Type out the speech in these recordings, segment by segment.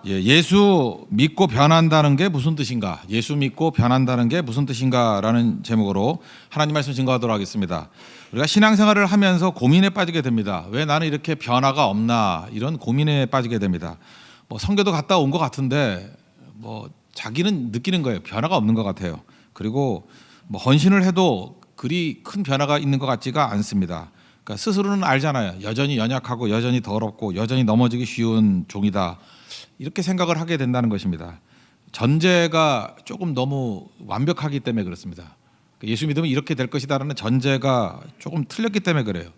예수 믿고 변한다는 게 무슨 뜻인가? 예수 믿고 변한다는 게 무슨 뜻인가라는 제목으로 하나님 말씀 증거하도록 하겠습니다. 우리가 신앙생활을 하면서 고민에 빠지게 됩니다. 왜 나는 이렇게 변화가 없나? 이런 고민에 빠지게 됩니다. 성교도 갔다 온 것 같은데 자기는 느끼는 거예요. 변화가 없는 것 같아요. 그리고 헌신을 해도 그리 큰 변화가 있는 것 같지가 않습니다. 그러니까 스스로는 알잖아요. 여전히 연약하고 여전히 더럽고 여전히 넘어지기 쉬운 종이다. 이렇게 생각을 하게 된다는 것입니다. 전제가 조금 너무 완벽하기 때문에 그렇습니다. 예수 믿으면 이렇게 될 것이다라는 전제가 조금 틀렸기 때문에 그래요.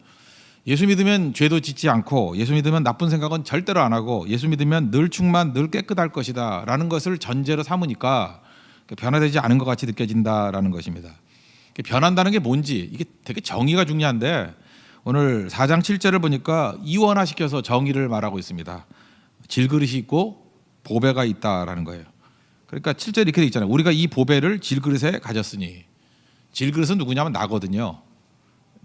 예수 믿으면 죄도 짓지 않고, 예수 믿으면 나쁜 생각은 절대로 안 하고, 예수 믿으면 늘 충만, 늘 깨끗할 것이다라는 것을 전제로 삼으니까 변화되지 않은 것 같이 느껴진다라는 것입니다. 변한다는 게 뭔지 이게 되게 정의가 중요한데, 오늘 4장 7절을 보니까 이원화시켜서 정의를 말하고 있습니다. 질그릇이 있고 보배가 있다라는 거예요. 그러니까 7절에 이렇게 돼 있잖아요. 우리가 이 보배를 질그릇에 가졌으니. 질그릇은 누구냐면 나거든요.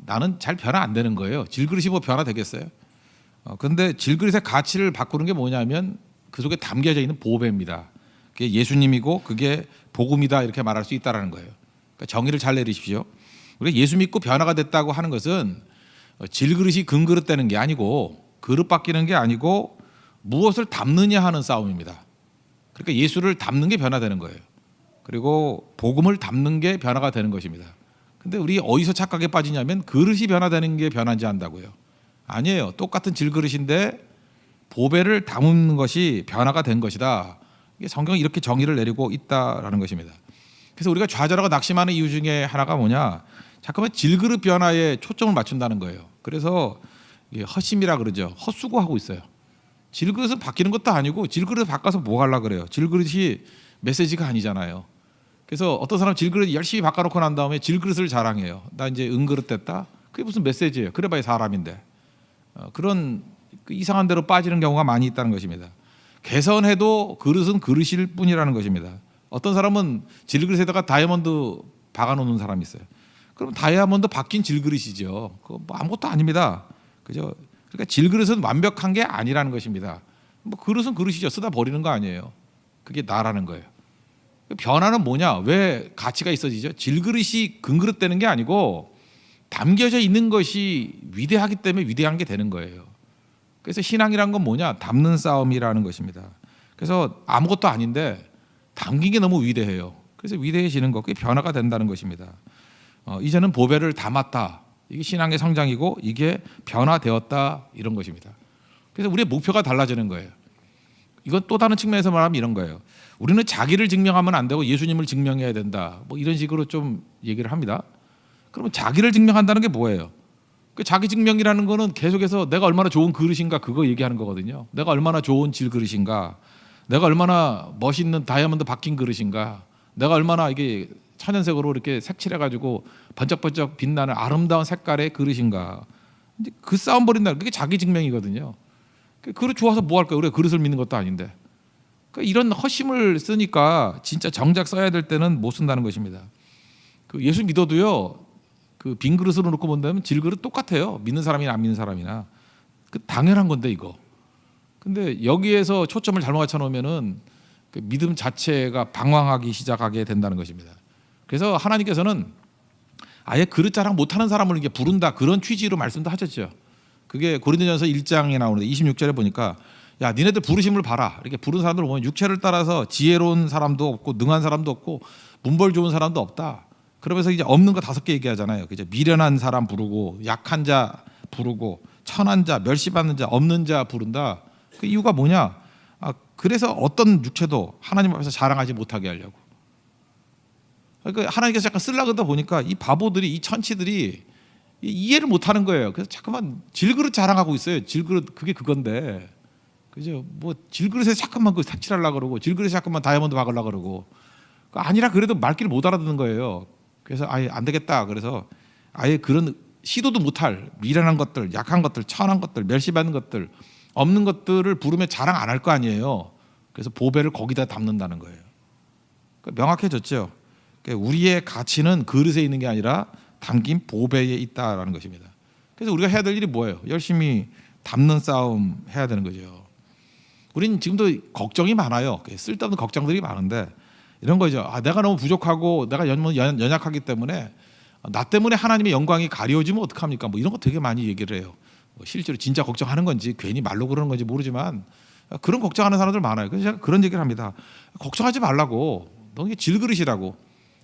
나는 잘 변화 안 되는 거예요. 질그릇이 변화 되겠어요? 그런데 질그릇의 가치를 바꾸는 게 뭐냐면 그 속에 담겨져 있는 보배입니다. 그게 예수님이고 그게 복음이다, 이렇게 말할 수 있다라는 거예요. 그러니까 정의를 잘 내리십시오. 우리가 예수 믿고 변화가 됐다고 하는 것은 질그릇이 금그릇 되는 게 아니고, 그릇 바뀌는 게 아니고, 무엇을 담느냐 하는 싸움입니다. 그러니까 예수를 담는 게 변화되는 거예요. 그리고 복음을 담는 게 변화가 되는 것입니다. 근데 우리 어디서 착각에 빠지냐면 그릇이 변화되는 게 변하지 않는다고요. 아니에요. 똑같은 질그릇인데 보배를 담는 것이 변화가 된 것이다. 이게 성경이 이렇게 정의를 내리고 있다라는 것입니다. 그래서 우리가 좌절하고 낙심하는 이유 중에 하나가 뭐냐, 잠깐만 질그릇 변화에 초점을 맞춘다는 거예요. 그래서 헛심이라 그러죠. 헛수고하고 있어요. 질그릇은 바뀌는 것도 아니고, 질그릇 바꿔서 뭐 하려고 그래요. 질그릇이 메시지가 아니잖아요. 그래서 어떤 사람 질그릇 열심히 바꿔놓고 난 다음에 질그릇을 자랑해요. 나 이제 은그릇 됐다. 그게 무슨 메시지예요. 그래봐야 사람인데. 그런 이상한 데로 빠지는 경우가 많이 있다는 것입니다. 개선해도 그릇은 그릇일 뿐이라는 것입니다. 어떤 사람은 질그릇에다가 다이아몬드 박아놓는 사람이 있어요. 그럼 다이아몬드 박힌 질그릇이죠. 그거 아무것도 아닙니다. 그죠? 그러니까 질그릇은 완벽한 게 아니라는 것입니다. 그릇은 그릇이죠. 쓰다 버리는 거 아니에요. 그게 나라는 거예요. 변화는 뭐냐? 왜 가치가 있어지죠? 질그릇이 금그릇 되는 게 아니고 담겨져 있는 것이 위대하기 때문에 위대한 게 되는 거예요. 그래서 신앙이란 건 뭐냐? 담는 싸움이라는 것입니다. 그래서 아무것도 아닌데 담긴 게 너무 위대해요. 그래서 위대해지는 것, 그게 변화가 된다는 것입니다. 이제는 보배를 담았다. 이게 신앙의 성장이고 이게 변화되었다, 이런 것입니다. 그래서 우리의 목표가 달라지는 거예요. 이건 또 다른 측면에서 말하면 이런 거예요. 우리는 자기를 증명하면 안 되고 예수님을 증명해야 된다. 이런 식으로 좀 얘기를 합니다. 그러면 자기를 증명한다는 게 뭐예요? 그 자기 증명이라는 거는 계속해서 내가 얼마나 좋은 그릇인가, 그거 얘기하는 거거든요. 내가 얼마나 좋은 질그릇인가, 내가 얼마나 멋있는 다이아몬드 박힌 그릇인가, 내가 얼마나 이게 천연색으로 이렇게 색칠해가지고 번쩍번쩍 빛나는 아름다운 색깔의 그릇인가. 이제 그 싸움 벌인다. 그게 자기 증명이거든요. 그릇 좋아서 뭐 할까요? 우리가 그릇을 믿는 것도 아닌데. 그러니까 이런 헛심을 쓰니까 진짜 정작 써야 될 때는 못 쓴다는 것입니다. 예수 믿어도요, 빈 그릇으로 놓고 본다면 질그릇 똑같아요. 믿는 사람이나 안 믿는 사람이나. 당연한 건데 이거. 근데 여기에서 초점을 잘못 맞춰 놓으면은 믿음 자체가 방황하기 시작하게 된다는 것입니다. 그래서 하나님께서는 아예 그릇 자랑 못하는 사람을 이게 부른다, 그런 취지로 말씀도 하셨죠. 그게 고린도전서 1장에 나오는데 26절에 보니까, 야, 니네들 부르심을 봐라. 이렇게 부른 사람들 보면 육체를 따라서 지혜로운 사람도 없고 능한 사람도 없고 문벌 좋은 사람도 없다. 그러면서 이제 없는 거 5개 얘기하잖아요. 그죠? 미련한 사람 부르고, 약한 자 부르고, 천한 자, 멸시받는 자, 없는 자 부른다. 그 이유가 뭐냐? 그래서 어떤 육체도 하나님 앞에서 자랑하지 못하게 하려고. 그러니까 하나님께서 약간 쓰려고 하다 보니까 이 바보들이, 이 천치들이 이해를 못하는 거예요. 그래서 자꾸만 질그릇 자랑하고 있어요. 질그릇, 그게 그건데, 그죠? 질그릇에 자꾸만 색칠하려고 그러고, 질그릇에 자꾸만 다이아몬드 박으려고 그러고, 아니라 그래도 말귀를 못 알아듣는 거예요. 그래서 아예 안 되겠다. 그래서 아예 그런 시도도 못할 미련한 것들, 약한 것들, 천한 것들, 멸시받는 것들, 없는 것들을 부르면 자랑 안 할 거 아니에요. 그래서 보배를 거기다 담는다는 거예요. 명확해졌죠. 우리의 가치는 그릇에 있는 게 아니라 담긴 보배에 있다라는 것입니다. 그래서 우리가 해야 될 일이 뭐예요? 열심히 담는 싸움 해야 되는 거죠. 우리는 지금도 걱정이 많아요. 쓸데없는 걱정들이 많은데 이런 거죠. 내가 너무 부족하고 내가 연약하기 때문에 나 때문에 하나님의 영광이 가려지면 어떡합니까? 뭐 이런 거 되게 많이 얘기를 해요. 실제로 진짜 걱정하는 건지 괜히 말로 그러는 건지 모르지만 그런 걱정하는 사람들 많아요. 그래서 제가 그런 얘기를 합니다. 걱정하지 말라고. 너 이게 질그릇이라고.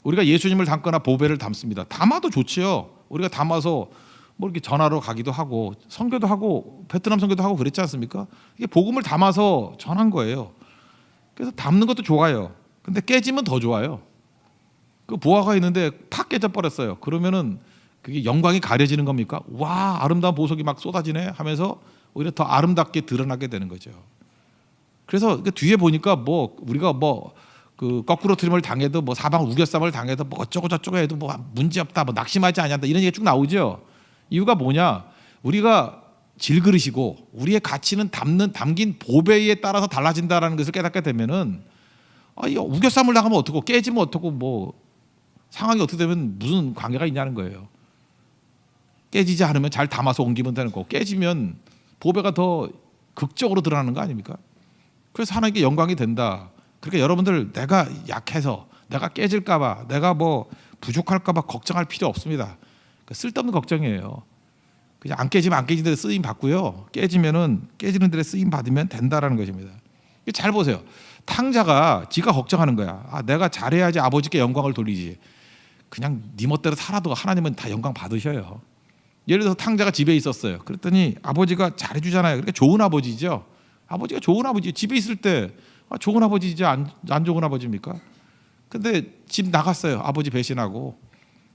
우리가 예수님을 담거나 보배를 담습니다. 담아도 좋지요. 우리가 담아서 뭐 이렇게 전하러 가기도 하고 선교도 하고 베트남 선교도 하고 그랬지 않습니까? 이게 복음을 담아서 전한 거예요. 그래서 담는 것도 좋아요. 근데 깨지면 더 좋아요. 그 보화가 있는데 팍 깨져 버렸어요. 그러면은 그게 영광이 가려지는 겁니까? 와, 아름다운 보석이 막 쏟아지네 하면서 오히려 더 아름답게 드러나게 되는 거죠. 그래서 그 뒤에 보니까 뭐 우리가 뭐 그 거꾸로 트림을 당해도 뭐 사방 우겨쌈을 당해도 뭐 어쩌고 저쩌고 해도 뭐 문제 없다, 뭐 낙심하지 않는다 이런 얘기 쭉 나오죠. 이유가 뭐냐? 우리가 질그릇이고 우리의 가치는 담긴 보배에 따라서 달라진다라는 것을 깨닫게 되면은 우겨쌈을 당하면 어떻고 깨지면 어떻고 뭐 상황이 어떻게 되면 무슨 관계가 있냐는 거예요. 깨지지 않으면 잘 담아서 옮기면 되는 거고 깨지면 보배가 더 극적으로 드러나는 거 아닙니까? 그래서 하나님께 영광이 된다. 그러니까 여러분들 내가 약해서 내가 깨질까 봐 내가 뭐 부족할까 봐 걱정할 필요 없습니다. 쓸데없는 걱정이에요. 그냥 안 깨지면 안 깨지는 데에 쓰임 받고요. 깨지면은 깨지는 데에 쓰임 받으면 된다라는 것입니다. 잘 보세요. 탕자가 지가 걱정하는 거야. 내가 잘해야지 아버지께 영광을 돌리지. 그냥 네 멋대로 살아도 하나님은 다 영광 받으셔요. 예를 들어서 탕자가 집에 있었어요. 그랬더니 아버지가 잘해주잖아요. 그러니까 좋은 아버지죠. 아버지가 좋은 아버지. 집에 있을 때 좋은 아버지지 안 좋은 아버지입니까? 근데 집 나갔어요. 아버지 배신하고.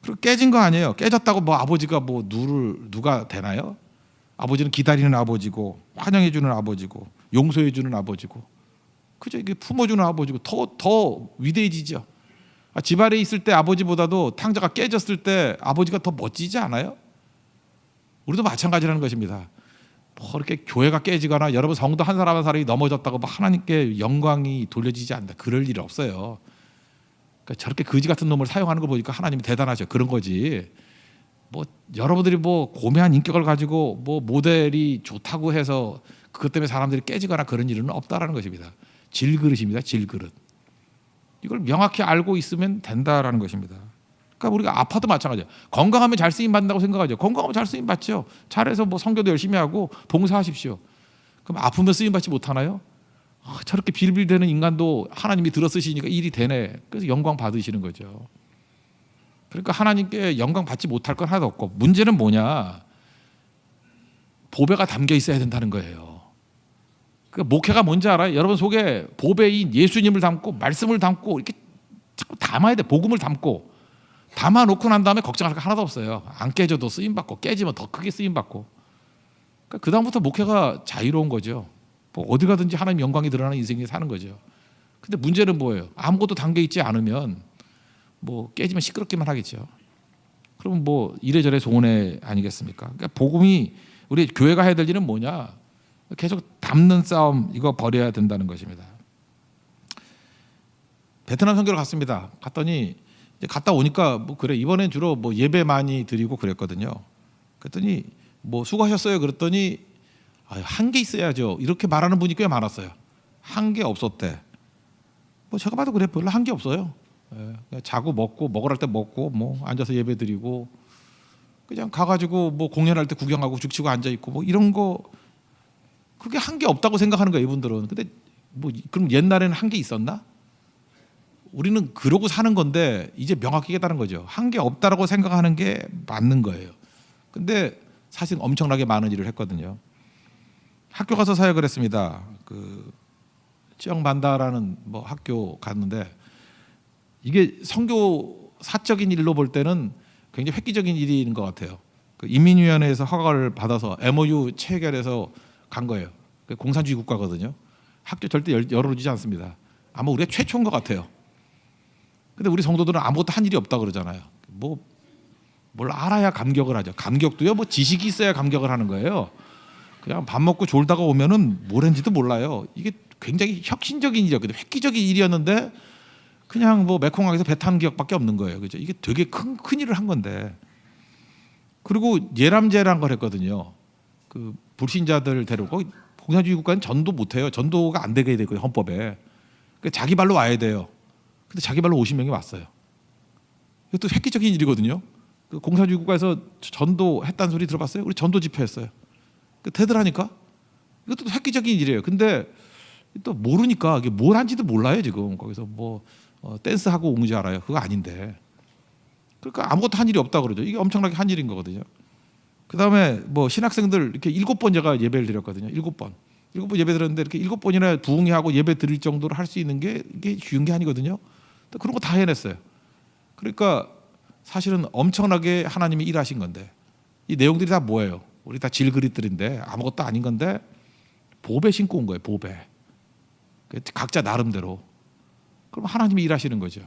그리고 깨진 거 아니에요. 깨졌다고 뭐 아버지가 뭐 누가 되나요? 아버지는 기다리는 아버지고 환영해주는 아버지고 용서해주는 아버지고 그죠? 이게 품어주는 아버지고 더 위대해지죠. 집 아래에 있을 때 아버지보다도 탕자가 깨졌을 때 아버지가 더 멋지지 않아요? 우리도 마찬가지라는 것입니다. 뭐 이렇게 교회가 깨지거나 여러분 성도 한 사람 한 사람이 넘어졌다고 뭐 하나님께 영광이 돌려지지 않는다. 그럴 일 없어요. 그러니까 저렇게 거지 같은 놈을 사용하는 걸 보니까 하나님이 대단하죠. 그런 거지. 뭐 여러분들이 뭐 고매한 인격을 가지고 뭐 모델이 좋다고 해서 그것 때문에 사람들이 깨지거나 그런 일은 없다라는 것입니다. 질그릇입니다. 질그릇. 이걸 명확히 알고 있으면 된다라는 것입니다. 그러니까 우리가 아파도 마찬가지예요. 건강하면 잘 쓰임 받는다고 생각하죠. 건강하면 잘 쓰임 받죠. 잘해서 뭐 성교도 열심히 하고 봉사하십시오. 그럼 아프면 쓰임 받지 못하나요? 저렇게 빌빌대는 인간도 하나님이 들어 쓰시니까 일이 되네. 그래서 영광 받으시는 거죠. 그러니까 하나님께 영광 받지 못할 건 하나도 없고 문제는 뭐냐? 보배가 담겨 있어야 된다는 거예요. 그 목회가 뭔지 알아요? 여러분 속에 보배인 예수님을 담고 말씀을 담고 이렇게 자꾸 담아야 돼. 복음을 담고 담아놓고 난 다음에 걱정할 거 하나도 없어요. 안 깨져도 쓰임받고 깨지면 더 크게 쓰임받고. 그러니까 그 다음부터 목회가 자유로운 거죠. 뭐 어디 가든지 하나님 영광이 드러나는 인생이 사는 거죠. 근데 문제는 뭐예요? 아무것도 담겨있지 않으면 뭐 깨지면 시끄럽기만 하겠죠. 그럼 뭐 이래저래 손해 아니겠습니까? 그러니까 복음이 우리 교회가 해야 될 일은 뭐냐? 계속 담는 싸움 이거 벌여야 된다는 것입니다. 베트남 선교를 갔습니다. 갔더니 이제 갔다 오니까 뭐 그래 이번엔 주로 뭐 예배 많이 드리고 그랬거든요. 그랬더니 뭐 수고하셨어요. 그랬더니 한 개 있어야죠. 이렇게 말하는 분이 꽤 많았어요. 한 개 없었대. 뭐 제가 봐도 그래 별로 한 게 없어요. 그냥 자고 먹고 먹으랄 때 먹고 뭐 앉아서 예배 드리고 그냥 가가지고 뭐 공연할 때 구경하고 죽치고 앉아 있고 뭐 이런 거 그게 한 게 없다고 생각하는 거예요 이분들은. 근데 뭐 그럼 옛날에는 한 게 있었나? 우리는 그러고 사는 건데 이제 명확히 깨달은 거죠. 한 게 없다라고 생각하는 게 맞는 거예요. 근데 사실 엄청나게 많은 일을 했거든요. 학교 가서 사역을 했습니다. 그 찌영반다라는 뭐 학교 갔는데 이게 선교 사적인 일로 볼 때는 굉장히 획기적인 일인 것 같아요. 그 인민위원회에서 허가를 받아서 MOU 체결해서 간 거예요. 그 공산주의 국가거든요. 학교 절대 열어주지 않습니다. 아마 우리가 최초인 것 같아요. 근데 우리 성도들은 아무것도 한 일이 없다 그러잖아요. 뭐 뭘 알아야 감격을 하죠. 감격도요. 뭐 지식이 있어야 감격을 하는 거예요. 그냥 밥 먹고 졸다가 오면은 뭘 했는지도 몰라요. 이게 굉장히 혁신적인 일이었거든요. 획기적인 일이었는데 그냥 뭐 매콤하게서 배 타는 기억밖에 없는 거예요. 그죠? 이게 되게 큰 일을 한 건데. 그리고 예람제란 걸 했거든요. 그 불신자들 데리고 공산주의 국가는 전도 못해요. 전도가 안 되게 되거든요. 헌법에. 그러니까 자기 발로 와야 돼요. 근데 자기 발로 50명이 왔어요. 이것도 획기적인 일이거든요. 그 공산주의 국가에서 전도했다는 소리 들어봤어요? 우리 전도 집회했어요. 대들하니까 이것도 획기적인 일이에요. 근데 또 모르니까 이게 뭘 한지도 몰라요. 지금 거기서 뭐 댄스하고 온 줄 알아요. 그거 아닌데. 그러니까 아무것도 한 일이 없다 그러죠. 이게 엄청나게 한 일인 거거든요. 그 다음에 뭐 신학생들 이렇게 7번 제가 예배를 드렸거든요. 7번 예배 드렸는데 이렇게 7번이나 부흥회하고 예배 드릴 정도로 할 수 있는 게 이게 쉬운 게 아니거든요. 그런 거 다 해냈어요. 그러니까 사실은 엄청나게 하나님이 일하신 건데 이 내용들이 다 뭐예요? 우리 다 질그릇들인데 아무것도 아닌 건데 보배 신고 온 거예요. 보배. 각자 나름대로. 그럼 하나님이 일하시는 거죠.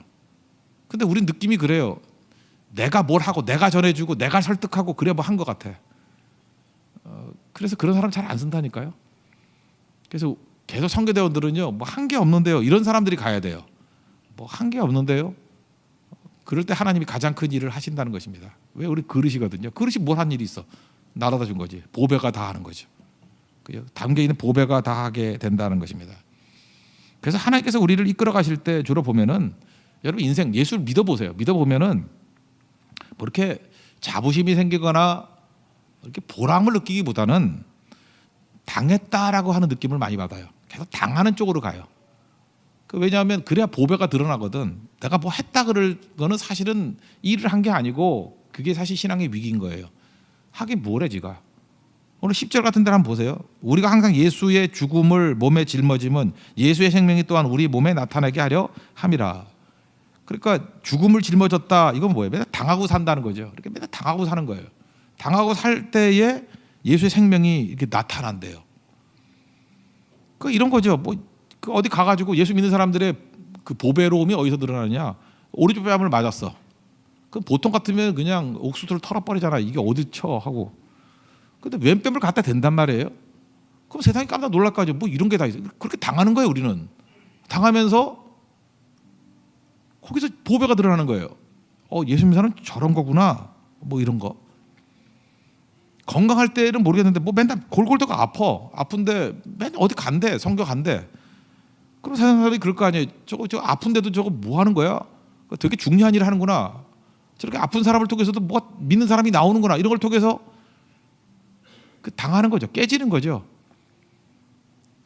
근데 우린 느낌이 그래요. 내가 뭘 하고 내가 전해주고 내가 설득하고 그래 뭐 한 것 같아. 그래서 그런 사람 잘 안 쓴다니까요. 그래서 계속 선교대원들은요, 뭐 한 게 없는데요. 이런 사람들이 가야 돼요. 뭐 한 게 없는데요. 그럴 때 하나님이 가장 큰 일을 하신다는 것입니다. 왜? 우리 그릇이거든요. 그릇이 뭘 한 일이 있어? 나라다 준 거지. 보배가 다 하는 거죠. 담겨 있는 보배가 다 하게 된다는 것입니다. 그래서 하나님께서 우리를 이끌어 가실 때 주로 보면은 여러분 인생 예수를 믿어보세요. 믿어보면은 뭐 이렇게 자부심이 생기거나 이렇게 보람을 느끼기보다는 당했다라고 하는 느낌을 많이 받아요. 계속 당하는 쪽으로 가요. 왜냐하면 그래야 보배가 드러나거든. 내가 뭐 했다 그럴 거는 사실은 일을 한 게 아니고 그게 사실 신앙의 위기인 거예요. 하긴 뭐래 지가. 오늘 10절 같은 데 한번 보세요. 우리가 항상 예수의 죽음을 몸에 짊어짐은 예수의 생명이 또한 우리 몸에 나타나게 하려 함이라. 그러니까 죽음을 짊어졌다. 이건 뭐예요? 맨날 당하고 산다는 거죠. 이렇게 맨날 당하고 사는 거예요. 당하고 살 때에 예수의 생명이 이렇게 나타난대요. 이런 거죠. 뭐 어디 가가지고 예수 믿는 사람들의 그 보배로움이 어디서 드러나느냐? 오른쪽 뺨을 맞았어. 그럼 보통 같으면 그냥 옥수수를 털어버리잖아. 이게 어디 쳐 하고. 근데 왼뺨을 갖다 댄단 말이에요. 그럼 세상이 깜짝 놀랄 거죠. 뭐 이런 게 다 있어. 그렇게 당하는 거예요. 우리는 당하면서 거기서 보배가 드러나는 거예요. 예수 믿는 사람은 저런 거구나. 뭐 이런 거. 건강할 때는 모르겠는데 뭐 맨날 골골대가 아픈데 맨날 어디 간대. 성교 간대. 그럼 세상 사람이 그럴 거 아니에요. 저거 아픈데도 저거 뭐 하는 거야? 되게 중요한 일을 하는구나. 저렇게 아픈 사람을 통해서도 뭐 믿는 사람이 나오는구나. 이런 걸 통해서 당하는 거죠. 깨지는 거죠.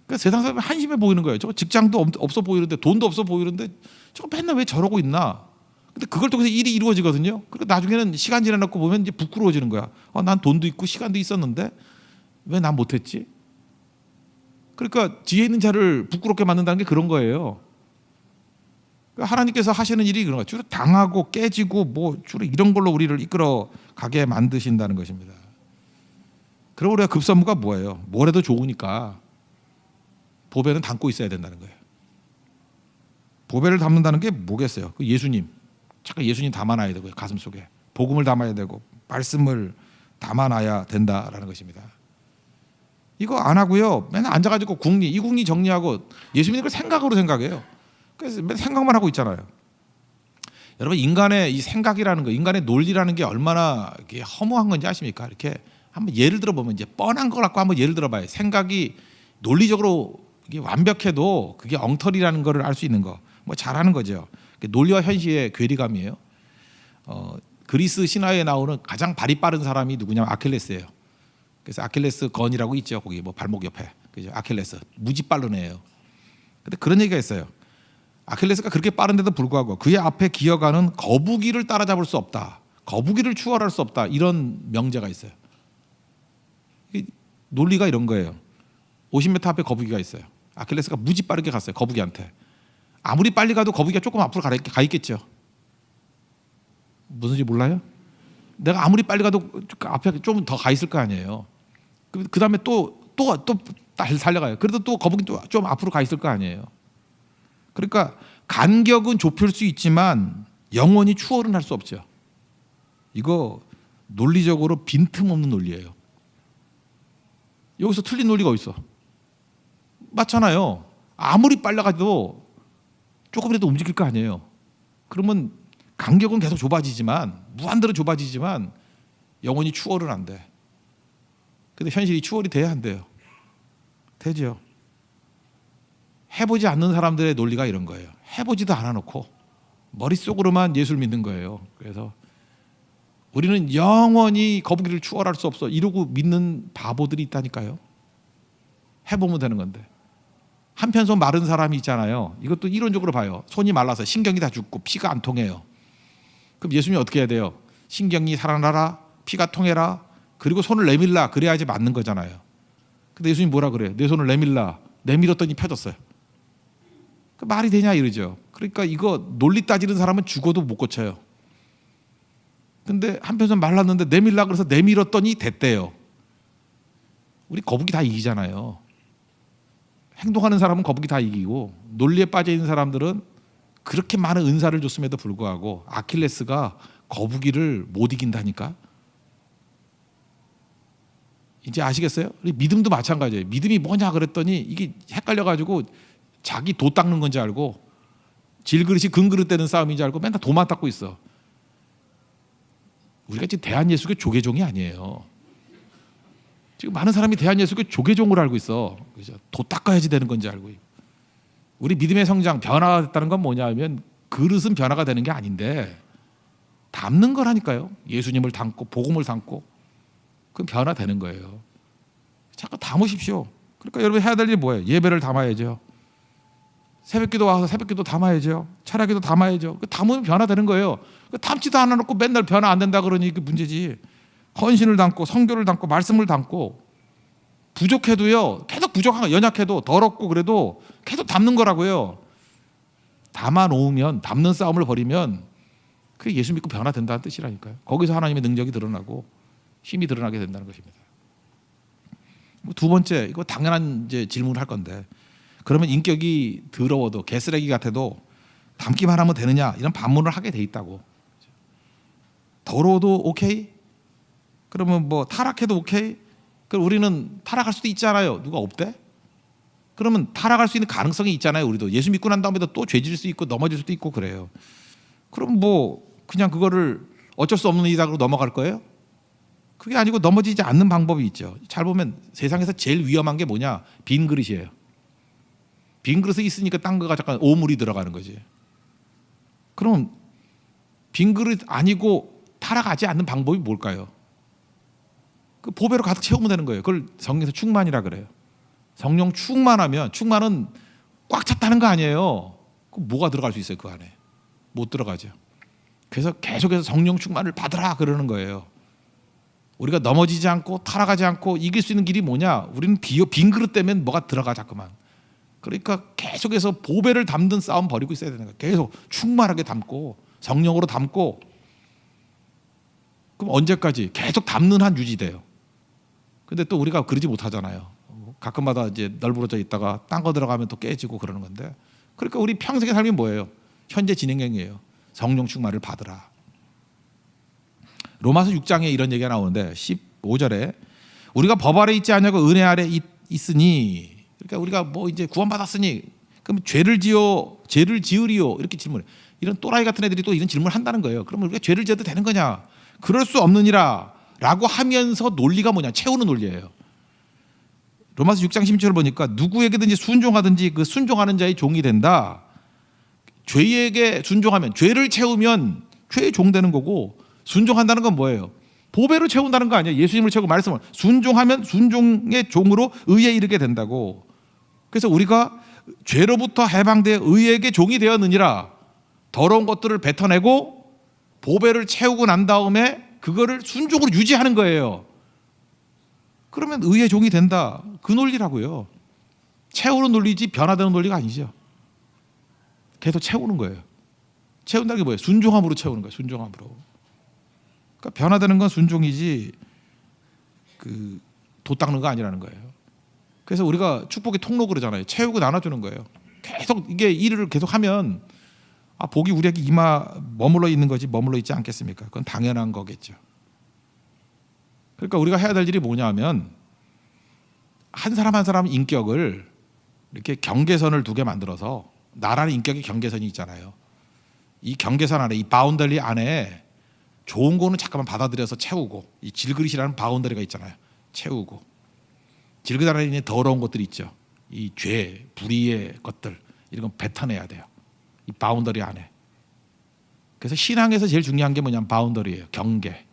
그러니까 세상 사람이 한심해 보이는 거예요. 저거 직장도 없어 보이는데 돈도 없어 보이는데 저거 맨날 왜 저러고 있나? 근데 그걸 통해서 일이 이루어지거든요. 그러니까 나중에는 시간 지나놓고 보면 이제 부끄러워지는 거야. 난 돈도 있고 시간도 있었는데 왜 난 못했지? 그러니까 뒤에 있는 자를 부끄럽게 만든다는 게 그런 거예요. 그러니까 하나님께서 하시는 일이 그런 거예요. 주로 당하고 깨지고 뭐 주로 이런 걸로 우리를 이끌어 가게 만드신다는 것입니다. 그럼 우리가 급선무가 뭐예요? 뭘 해도 좋으니까 보배는 담고 있어야 된다는 거예요. 보배를 담는다는 게 뭐겠어요? 예수님. 잠깐 예수님 담아놔야 되고요. 가슴 속에. 복음을 담아야 되고 말씀을 담아놔야 된다라는 것입니다. 이거 안 하고요. 맨날 앉아가지고 국리, 이 국리 정리하고 예수 믿는 걸 생각으로 생각해요. 그래서 맨날 생각만 하고 있잖아요. 여러분 인간의 이 생각이라는 거, 인간의 논리라는 게 얼마나 이게 허무한 건지 아십니까? 이렇게 한번 예를 들어보면 이제 뻔한 거 갖고 한번 예를 들어봐요. 생각이 논리적으로 이게 완벽해도 그게 엉터리라는 거를 알 수 있는 거, 뭐 잘하는 거죠. 논리와 현실의 괴리감이에요. 그리스 신화에 나오는 가장 발이 빠른 사람이 누구냐면 아킬레스예요. 그래서 아킬레스 건이라고 있죠. 거기 뭐 발목 옆에. 그죠? 아킬레스 무지 빠른 애예요. 근데 그런 얘기가 있어요. 아킬레스가 그렇게 빠른데도 불구하고 그의 앞에 기어가는 거북이를 따라잡을 수 없다. 거북이를 추월할 수 없다. 이런 명제가 있어요. 논리가 이런 거예요. 50m 앞에 거북이가 있어요. 아킬레스가 무지 빠르게 갔어요. 거북이한테. 아무리 빨리 가도 거북이가 조금 앞으로 가 있겠죠. 무슨지 몰라요? 내가 아무리 빨리 가도 앞에 좀 더 가 있을 거 아니에요. 그 다음에 또 달려가요. 그래도 또 거북이 좀 앞으로 가 있을 거 아니에요. 그러니까 간격은 좁힐 수 있지만 영원히 추월은 할 수 없죠. 이거 논리적으로 빈틈없는 논리예요. 여기서 틀린 논리가 어디 있어? 맞잖아요. 아무리 빨라가도 조금이라도 움직일 거 아니에요. 그러면 간격은 계속 좁아지지만 무한대로 좁아지지만 영원히 추월은 안 돼. 근데 현실이 추월이 돼야 한대요. 되죠. 해보지 않는 사람들의 논리가 이런 거예요. 해보지도 않아놓고 머릿속으로만 예수를 믿는 거예요. 그래서 우리는 영원히 거북이를 추월할 수 없어 이러고 믿는 바보들이 있다니까요. 해보면 되는 건데. 한편 손 마른 사람이 있잖아요. 이것도 이론적으로 봐요. 손이 말라서 신경이 다 죽고 피가 안 통해요. 그럼 예수님이 어떻게 해야 돼요? 신경이 살아나라, 피가 통해라, 그리고 손을 내밀라, 그래야지 맞는 거잖아요. 근데 예수님이 뭐라 그래요? 내 손을 내밀라. 내밀었더니 펴졌어요. 그 말이 되냐 이러죠. 그러니까 이거 논리 따지는 사람은 죽어도 못 고쳐요. 근데 한편선 말랐는데 내밀라 그래서 내밀었더니 됐대요. 우리 거북이 다 이기잖아요. 행동하는 사람은 거북이 다 이기고 논리에 빠져 있는 사람들은 그렇게 많은 은사를 줬음에도 불구하고 아킬레스가 거북이를 못 이긴다니까. 이제 아시겠어요? 우리 믿음도 마찬가지예요. 믿음이 뭐냐 그랬더니 이게 헷갈려가지고 자기 도 닦는 건지 알고 질그릇이 금그릇 되는 싸움인 줄 알고 맨날 도만 닦고 있어. 우리가 지금 대한예수교 조계종이 아니에요. 지금 많은 사람이 대한예수교 조계종으로 알고 있어. 그죠? 도 닦아야지 되는 건지 알고. 우리 믿음의 성장 변화가 됐다는 건 뭐냐 하면 그릇은 변화가 되는 게 아닌데 담는 거라니까요. 예수님을 담고 복음을 담고 그럼 변화되는 거예요. 자꾸 담으십시오. 그러니까 여러분 해야 될 일이 뭐예요? 예배를 담아야죠. 새벽기도 와서 새벽기도 담아야죠. 철학기도 담아야죠. 담으면 변화되는 거예요. 담지도 않아놓고 맨날 변화 안 된다 그러니 그 문제지. 헌신을 담고 성교를 담고 말씀을 담고 부족해도요. 계속 부족한 거 연약해도 더럽고 그래도 계속 담는 거라고요. 담아놓으면 담는 싸움을 벌이면 그게 예수 믿고 변화된다는 뜻이라니까요. 거기서 하나님의 능력이 드러나고 힘이 드러나게 된다는 것입니다. 두 번째, 이거 당연한 이제 질문을 할 건데 그러면 인격이 더러워도 개쓰레기 같아도 담기만 하면 되느냐 이런 반문을 하게 돼 있다고. 더러워도 오케이? 그러면 뭐 타락해도 오케이? 그럼 우리는 타락할 수도 있잖아요. 누가 없대? 그러면 타락할 수 있는 가능성이 있잖아요. 우리도 예수 믿고 난 다음에도 또 죄질 수 있고 넘어질 수도 있고 그래요. 그럼 뭐 그냥 그거를 어쩔 수 없는 일이라고 넘어갈 거예요? 그게 아니고 넘어지지 않는 방법이 있죠. 잘 보면 세상에서 제일 위험한 게 뭐냐? 빈 그릇이에요. 빈 그릇이 있으니까 딴 거가 잠깐 오물이 들어가는 거지. 그럼 빈 그릇 아니고 타락하지 않는 방법이 뭘까요? 그 보배로 가득 채우면 되는 거예요. 그걸 성경에서 충만이라 그래요. 성령 충만하면 충만은 꽉 찼다는 거 아니에요. 그 뭐가 들어갈 수 있어요 그 안에? 못 들어가죠. 그래서 계속해서 성령 충만을 받으라 그러는 거예요. 우리가 넘어지지 않고 타락하지 않고 이길 수 있는 길이 뭐냐? 우리는 빈 그릇 때문에 뭐가 들어가 자꾸만. 그러니까 계속해서 보배를 담는 싸움 벌이고 있어야 되는 거예요. 계속 충만하게 담고 성령으로 담고. 그럼 언제까지? 계속 담는 한 유지돼요. 근데 또 우리가 그러지 못하잖아요. 가끔마다 이제 널브러져 있다가 딴 거 들어가면 또 깨지고 그러는 건데. 그러니까 우리 평생의 삶이 뭐예요? 현재 진행형이에요. 성령 충만을 받으라. 로마서 6장에 이런 얘기가 나오는데 15절에 우리가 법 아래 있지 않냐고 은혜 아래 있으니, 그러니까 우리가 뭐 이제 구원받았으니 그럼 죄를 지으리요 이렇게 질문해. 이런 또라이 같은 애들이 또 이런 질문을 한다는 거예요. 그러면 우리가 죄를 지어도 되는 거냐? 그럴 수 없느니라 라고 하면서 논리가 뭐냐? 채우는 논리예요. 로마서 6장 16절을 보니까 누구에게든지 순종하든지 그 순종하는 자의 종이 된다. 죄에게 순종하면, 죄를 채우면 죄의 종 되는 거고, 순종한다는 건 뭐예요? 보배로 채운다는 거 아니에요? 예수님을 채우고 말씀을 순종하면 순종의 종으로 의에 이르게 된다고. 그래서 우리가 죄로부터 해방되어 의에게 종이 되었느니라. 더러운 것들을 뱉어내고 보배를 채우고 난 다음에 그거를 순종으로 유지하는 거예요. 그러면 의의 종이 된다. 그 논리라고요. 채우는 논리지 변화되는 논리가 아니죠. 계속 채우는 거예요. 채운다는 게 뭐예요? 순종함으로 채우는 거예요. 순종함으로. 그러니까 변화되는 건 순종이지 도 닦는 거 아니라는 거예요. 그래서 우리가 축복의 통로 그러잖아요. 채우고 나눠주는 거예요. 계속 이게 일을 계속하면 복이 우리에게 머물러 있는 거지 머물러 있지 않겠습니까? 그건 당연한 거겠죠. 그러니까 우리가 해야 될 일이 뭐냐 하면 한 사람 한 사람 인격을 이렇게 경계선을 두 개 만들어서, 나라는 인격의 경계선이 있잖아요. 이 경계선 안에, 이 바운더리 안에 좋은 거는 잠깐만 받아들여서 채우고, 이 질그릇이라는 바운더리가 있잖아요. 채우고, 질그다라는 더러운 것들이 있죠. 이 죄, 불의의 것들 이런 건 뱉어내야 돼요. 이 바운더리 안에. 그래서 신앙에서 제일 중요한 게 뭐냐면 바운더리예요. 경계.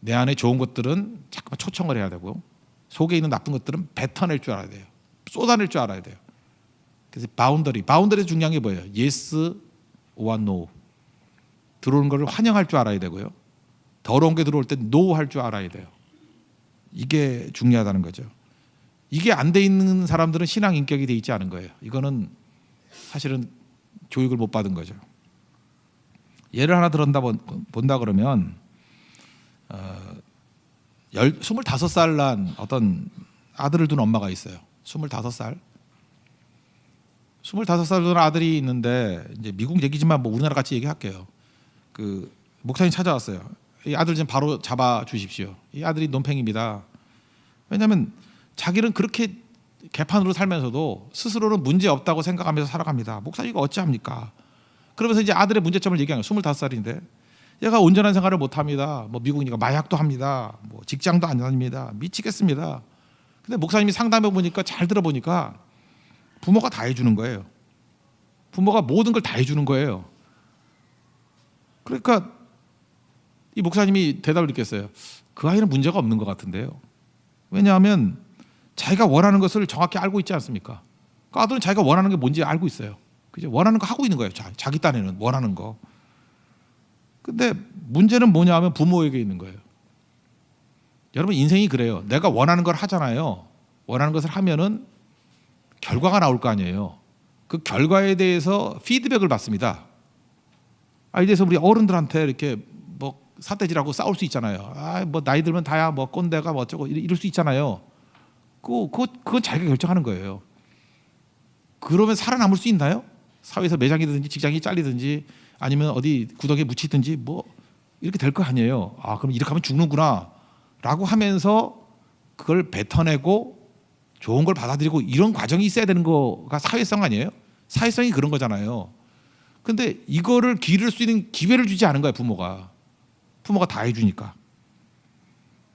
내 안에 좋은 것들은 잠깐만 초청을 해야 되고 속에 있는 나쁜 것들은 뱉어낼 줄 알아야 돼요. 쏟아낼 줄 알아야 돼요. 그래서 바운더리에서 중요한 게 뭐예요? yes or no. 들어오는 것을 환영할 줄 알아야 되고요. 더러운 게 들어올 때 no 할 줄 알아야 돼요. 이게 중요하다는 거죠. 이게 안 돼 있는 사람들은 신앙 인격이 돼 있지 않은 거예요. 이거는 사실은 교육을 못 받은 거죠. 예를 하나 본다 그러면 25살 난 어떤 아들을 둔 엄마가 있어요. 25살. 25살 둔 아들이 있는데 이제 미국 얘기지만 뭐 우리나라 같이 얘기할게요. 그 목사님 찾아왔어요. 이 아들 좀 바로 잡아 주십시오. 이 아들이 논팽입니다. 왜냐하면 자기는 그렇게 개판으로 살면서도 스스로는 문제 없다고 생각하면서 살아갑니다. 목사님 이거 어찌합니까? 그러면서 이제 아들의 문제점을 얘기하는 거예요. 25살인데 얘가 온전한 생활을 못합니다. 뭐 미국이니까 마약도 합니다. 뭐 직장도 안 다닙니다. 미치겠습니다. 근데 목사님이 상담해 보니까 잘 들어보니까 부모가 다 해주는 거예요. 부모가 모든 걸 다 해주는 거예요. 그러니까 이 목사님이 대답을 이렇게 했어요. 그 아이는 문제가 없는 것 같은데요. 왜냐하면 자기가 원하는 것을 정확히 알고 있지 않습니까? 그 아들은 자기가 원하는 게 뭔지 알고 있어요. 그죠? 원하는 거 하고 있는 거예요. 자기 딴에는 원하는 거. 근데 문제는 뭐냐 하면 부모에게 있는 거예요. 여러분 인생이 그래요. 내가 원하는 걸 하잖아요. 원하는 것을 하면은 결과가 나올 거 아니에요. 그 결과에 대해서 피드백을 받습니다. 이 대해서 우리 어른들한테 이렇게 뭐 사태질하고 싸울 수 있잖아요. 뭐 나이 들면 다야 뭐 꼰대가 뭐 어쩌고 이럴 수 있잖아요. 그건 자기가 결정하는 거예요. 그러면 살아남을 수 있나요? 사회에서 매장이 되든지 직장이 잘리든지 아니면 어디 구덩이에 묻히든지 뭐 이렇게 될 거 아니에요. 그럼 이렇게 하면 죽는구나 라고 하면서 그걸 뱉어내고 좋은 걸 받아들이고 이런 과정이 있어야 되는 거가 사회성 아니에요? 사회성이 그런 거잖아요. 근데 이거를 기를 수 있는 기회를 주지 않은 거예요. 부모가 다 해주니까.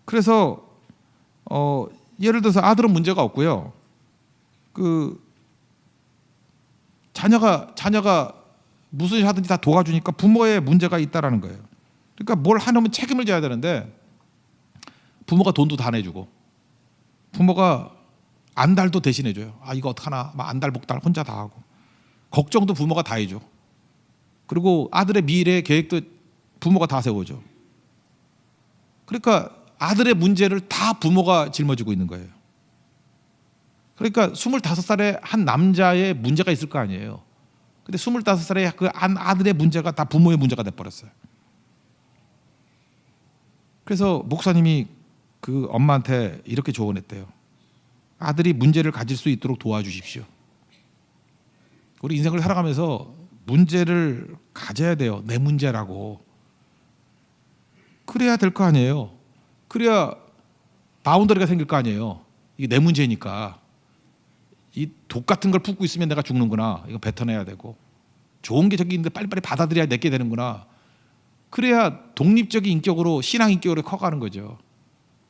그래서 예를 들어서 아들은 문제가 없고요. 그 자녀가 무슨 일 하든지 다 도와주니까 부모의 문제가 있다라는 거예요. 그러니까 뭘 하려면 책임을 져야 되는데 부모가 돈도 다 내주고 부모가 안달도 대신해줘요. 이거 어떡하나 막 안달복달 혼자 다 하고 걱정도 부모가 다 해줘. 그리고 아들의 미래 계획도 부모가 다 세워줘. 그러니까 아들의 문제를 다 부모가 짊어지고 있는 거예요. 그러니까 25살의 한 남자의 문제가 있을 거 아니에요. 근데 25살의 그 한 아들의 문제가 다 부모의 문제가 돼버렸어요. 그래서 목사님이 그 엄마한테 이렇게 조언했대요. 아들이 문제를 가질 수 있도록 도와주십시오. 우리 인생을 살아가면서 문제를 가져야 돼요. 내 문제라고. 그래야 될 거 아니에요. 그래야 바운더리가 생길 거 아니에요. 이게 내 문제니까. 이 독 같은 걸 품고 있으면 내가 죽는구나. 이거 뱉어내야 되고. 좋은 게 저기 있는데 빨리빨리 받아들여야 내게 되는구나. 그래야 독립적인 인격으로 신앙 인격으로 커가는 거죠.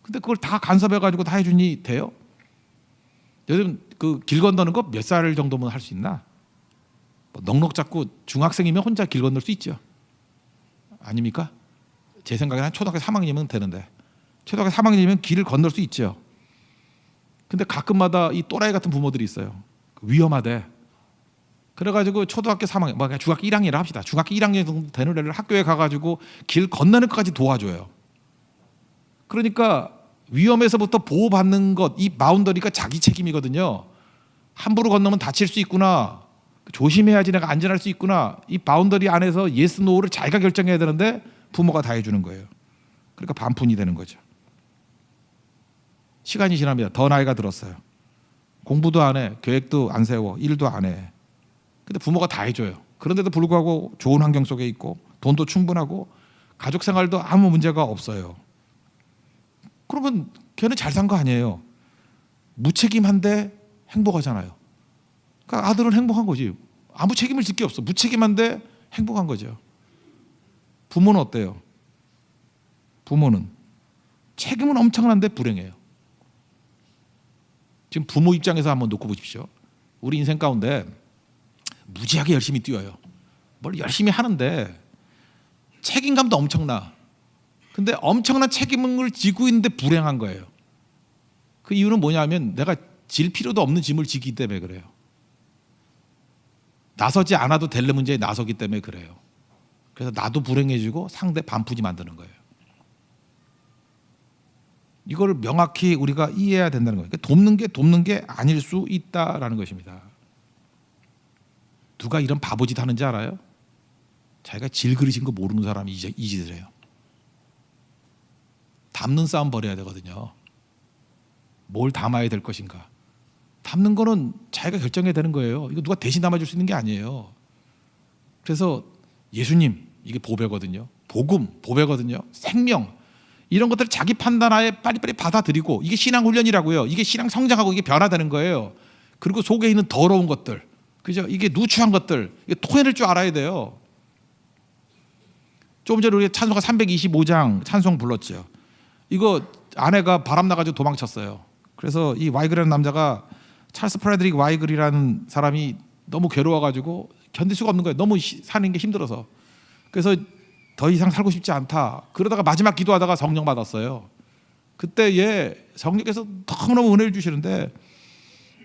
근데 그걸 다 간섭해가지고 다 해주니 돼요? 요즘 그 길 건너는 거 몇 살 정도면 할 수 있나? 뭐 넉넉 잡고 중학생이면 혼자 길 건널 수 있죠. 아닙니까? 제 생각에는 한 초등학교 3학년이면 되는데 초등학교 3학년이면 길을 건널 수 있죠. 근데 가끔마다 이 또라이 같은 부모들이 있어요. 위험하대. 그래가지고 초등학교 3학년, 뭐 중학교 1학년이라 합시다. 중학교 1학년 정도 되는 애를 학교에 가가지고 길 건너는 것까지 도와줘요. 그러니까 위험에서부터 보호받는 것, 이 바운더리가 자기 책임이거든요. 함부로 건너면 다칠 수 있구나. 조심해야지 내가 안전할 수 있구나. 이 바운더리 안에서 예스 노를 자기가 결정해야 되는데 부모가 다 해주는 거예요. 그러니까 반푼이 되는 거죠. 시간이 지납니다. 더 나이가 들었어요. 공부도 안 해, 계획도 안 세워, 일도 안 해. 근데 부모가 다 해줘요. 그런데도 불구하고 좋은 환경 속에 있고 돈도 충분하고 가족 생활도 아무 문제가 없어요. 그러면 걔는 잘 산 거 아니에요. 무책임한데 행복하잖아요. 그러니까 아들은 행복한 거지. 아무 책임을 질 게 없어. 무책임한데 행복한 거죠. 부모는 어때요? 부모는 책임은 엄청난데 불행해요. 지금 부모 입장에서 한번 놓고 보십시오. 우리 인생 가운데 무지하게 열심히 뛰어요. 뭘 열심히 하는데 책임감도 엄청나. 근데 엄청난 책임을 지고 있는데 불행한 거예요. 그 이유는 뭐냐면 내가 질 필요도 없는 짐을 지기 때문에 그래요. 나서지 않아도 될 문제에 나서기 때문에 그래요. 그래서 나도 불행해지고 상대 반푸지 만드는 거예요. 이걸 명확히 우리가 이해해야 된다는 거예요. 그러니까 돕는 게 아닐 수 있다라는 것입니다. 누가 이런 바보짓 하는지 알아요? 자기가 질그릇인 거 모르는 사람이 이 짓을 해요. 담는 싸움 벌여야 되거든요. 뭘 담아야 될 것인가. 담는 거는 자기가 결정해야 되는 거예요. 이거 누가 대신 담아줄 수 있는 게 아니에요. 그래서 예수님, 이게 보배거든요. 복음, 보배거든요. 생명, 이런 것들을 자기 판단하에 빨리빨리 받아들이고, 이게 신앙 훈련이라고요. 이게 신앙 성장하고 이게 변화되는 거예요. 그리고 속에 있는 더러운 것들, 그죠? 이게 누추한 것들, 이게 토해낼 줄 알아야 돼요. 조금 전에 우리 찬송가 325장 찬송 불렀죠. 이거 아내가 바람 나가지고 도망쳤어요. 그래서 이 와이글이라는 남자가, 찰스 프레드릭 와이글이라는 사람이 너무 괴로워가지고 견딜 수가 없는 거예요. 너무 사는 게 힘들어서. 그래서 더 이상 살고 싶지 않다. 그러다가 마지막 기도하다가 성령 받았어요. 그때 얘 성령께서 너무너무 은혜를 주시는데,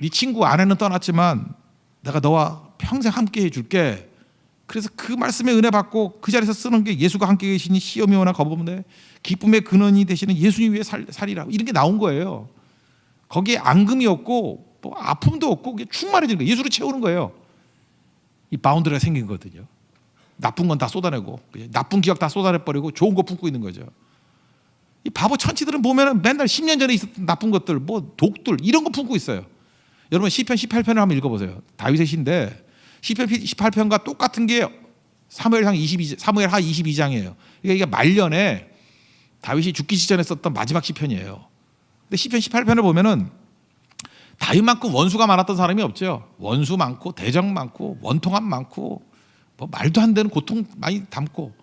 네 친구 아내는 떠났지만 내가 너와 평생 함께 해줄게. 그래서 그 말씀에 은혜 받고 그 자리에서 쓰는 게, 예수가 함께 계시니 시험이 오나 겁없네, 기쁨의 근원이 되시는 예수님 위에 살이라, 이런 게 나온 거예요. 거기에 앙금이 없고 뭐 아픔도 없고 충만해지는 거예요. 예수로 채우는 거예요. 이 바운드리가 생긴 거거든요. 나쁜 건 다 쏟아내고, 나쁜 기억 다 쏟아내버리고 좋은 거 품고 있는 거죠. 이 바보 천치들은 보면은 맨날 10년 전에 있었던 나쁜 것들, 뭐 독들, 이런 거 품고 있어요. 여러분 시편 18편을 한번 읽어보세요. 다윗의 시인데 시편 18편과 똑같은 게 사무엘하 22장이에요. 그러니까 이게 말년에 다윗이 죽기 직전에 썼던 마지막 시편이에요. 근데 시편 18편을 보면은 다윗만큼 원수가 많았던 사람이 없죠. 원수 많고 대적 많고 원통함 많고 뭐 말도 안 되는 고통 많이 담고.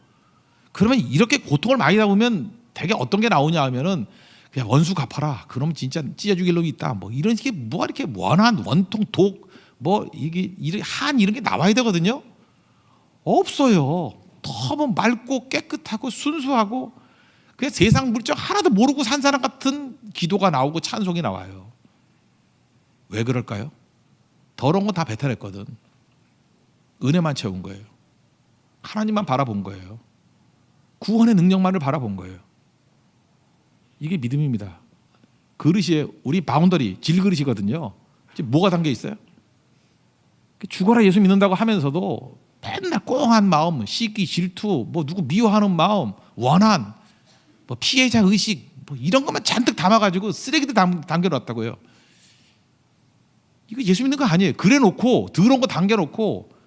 그러면 이렇게 고통을 많이 담으면 대개 어떤 게 나오냐 하면은, 그냥 원수 갚아라, 그럼 진짜 찢어 죽일 놈이 있다, 뭐 이런 게 뭐 이렇게 원한 원통 독 뭐 이게 한 이런 게 나와야 되거든요. 없어요. 너무 맑고 깨끗하고 순수하고 그냥 세상 물정 하나도 모르고 산 사람 같은 기도가 나오고 찬송이 나와요. 왜 그럴까요? 더러운 건 다 뱉어냈거든. 은혜만 채운 거예요. 하나님만 바라본 거예요. 구원의 능력만을 바라본 거예요. 이게 믿음입니다. 그릇이에 우리 바운더리 질그릇이거든요. 지금 뭐가 담겨 있어요? 죽어라 예수 믿는다고 하면서도 맨날 꽁한 마음, 시기, 질투, 뭐 누구 미워하는 마음, 원한, 뭐 피해자 의식, 뭐 이런 것만 잔뜩 담아가지고 쓰레기들 담겨놨다고요. 이거 예수 믿는 거 아니에요. 그래놓고 더러운 거 담겨놓고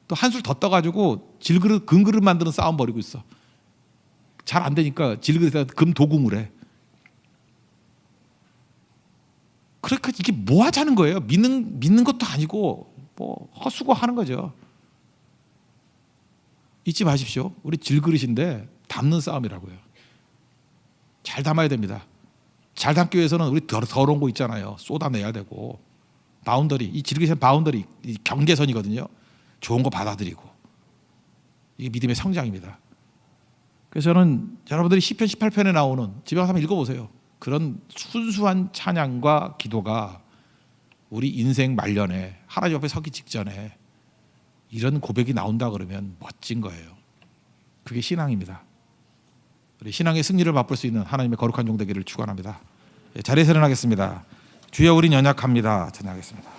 또 한술 더 떠가지고 질그릇, 금그릇 만드는 싸움 벌이고 있어. 잘 안 되니까 질그릇에다 금 도금을 해. 그러니까 이게 뭐 하자는 거예요? 믿는 것도 아니고 뭐 헛수고하는 거죠. 잊지 마십시오. 우리 질그릇인데 담는 싸움이라고요. 잘 담아야 됩니다. 잘 담기 위해서는 우리 더러운 거 있잖아요. 쏟아내야 되고, 바운더리, 이 질그릇은 바운더리, 이 경계선이거든요. 좋은 거 받아들이고, 이게 믿음의 성장입니다. 그래서 저는 여러분들이 시편 18편에 나오는, 집에 가서 한번 읽어보세요. 그런 순수한 찬양과 기도가 우리 인생 말년에 하나님 앞에 서기 직전에 이런 고백이 나온다 그러면 멋진 거예요. 그게 신앙입니다. 우리 신앙의 승리를 맛볼 수 있는 하나님의 거룩한 종 되기를 축원합니다. 자리에서 일어나겠습니다. 주여 우린 연약합니다. 찬양하겠습니다.